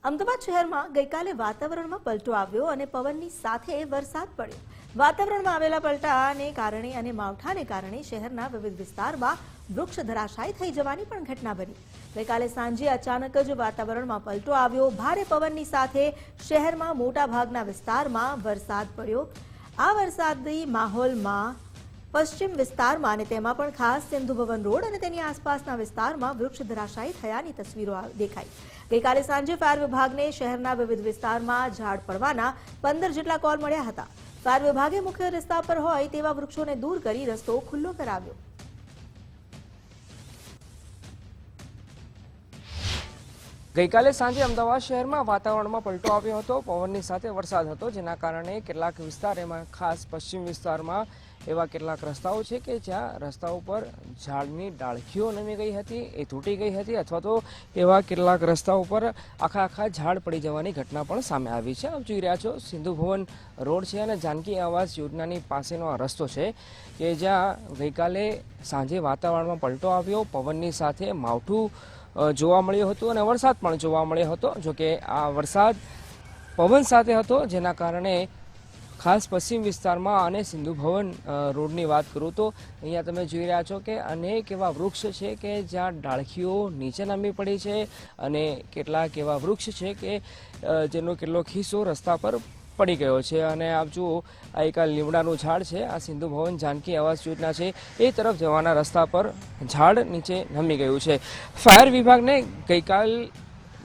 અમદાવાદ શહેરમાં ગઈકાલે વાતાવરણમાં પલટો આવ્યો અને પવનની સાથે વરસાદ પડ્યો. વાતાવરણમાં આવેલા પલટાને કારણે અને માવઠાને કારણે શહેરના વિવિધ વિસ્તારમાં વૃક્ષ ધરાશાયી થઈ જવાની પણ ઘટના બની. ગઈકાલે સાંજે અચાનક જ વાતાવરણમાં પલટો આવ્યો. ભારે પવનની સાથે શહેરમાં મોટાભાગના વિસ્તારમાં વરસાદ પડ્યો. આ વરસાદી માહોલમાં પશ્ચિમ વિસ્તારમાં અને તેમાં પણ ખાસ સિંધુ ભવન રોડ અને તેની આસપાસના વિસ્તારમાં વૃક્ષ ધરાશાયી થયાની તસવીરો દેખાઈ. ગઈકાલે સાંજે ફાયર વિભાગને શહેરના વિવિધ વિસ્તારમાં ઝાડ પડવાના 15 જેટલા કોલ મળ્યા હતા. ફાયર વિભાગે મુખ્ય રસ્તા પર હોય તેવા વૃક્ષોને દૂર કરી રસ્તો ખુલ્લો કરાવ્યો. ગઈકાલે સાંજે અમદાવાદ શહેરમાં વાતાવરણમાં પલટો આવ્યો હતો. પવનની સાથે વરસાદ હતો, જેના કારણે કેટલાક વિસ્તાર, એમાં ખાસ પશ્ચિમ વિસ્તારમાં એવા કેટલાક રસ્તાઓ છે કે જ્યાં રસ્તા ઉપર ઝાડની ડાળખીઓ નમી ગઈ હતી, એ તૂટી ગઈ હતી, અથવા તો એવા કેટલાક રસ્તા ઉપર આખા ઝાડ પડી જવાની ઘટના પણ સામે આવી છે. આપ જોઈ રહ્યા છો સિંધુ ભવન રોડ છે અને જાનકી આવાસ યોજનાની પાસેનો આ રસ્તો છે કે જ્યાં ગઈકાલે સાંજે વાતાવરણમાં પલટો આવ્યો. પવનની સાથે માવઠું જોવા મળ્યું હતું અને વરસાદ પણ જોવા મળ્યો હતો. જોકે આ વરસાદ પવન સાથે હતો, જેના કારણે ખાસ પશ્ચિમ વિસ્તારમાં અને સિંધુ ભવન રોડની વાત કરું તો અહીંયા તમે જોઈ રહ્યા છો કે અનેક એવા વૃક્ષ છે કે જ્યાં ડાળખીઓ નીચે નમી પડી છે અને કેટલાક એવા વૃક્ષ છે કે જેનો કેટલોક હિસ્સો રસ્તા પર પડી ગયો છે. અને આપ જુઓ, આ એક લીમડાનું ઝાડ છે. આ સિંધુ ભવન જાનકી આવાસ યોજના છે એ તરફ જવાના રસ્તા પર ઝાડ નીચે નમી ગયું છે. ફાયર વિભાગને ગઈકાલ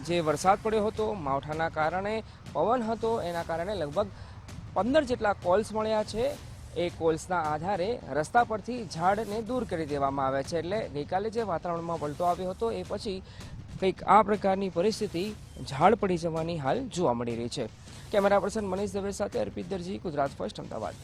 જે વરસાદ પડ્યો હતો, માવઠાના કારણે પવન હતો, એના કારણે લગભગ 15 જેટલા કોલ્સ મળ્યા છે. એ કોલ્સના આધારે રસ્તા પરથી ઝાડને દૂર કરી દેવામાં આવ્યા છે. એટલે ગઈકાલે જે વાતાવરણમાં પલટો આવ્યો હતો એ પછી કંઈક આ પ્રકારની પરિસ્થિતિ ઝાડ પડી જવાની હાલ જોવા મળી રહી છે. કેમેરા પર્સન મનીષ દવે સાથે અર્પિત દરજી, ગુજરાત ફર્સ્ટ, અમદાવાદ.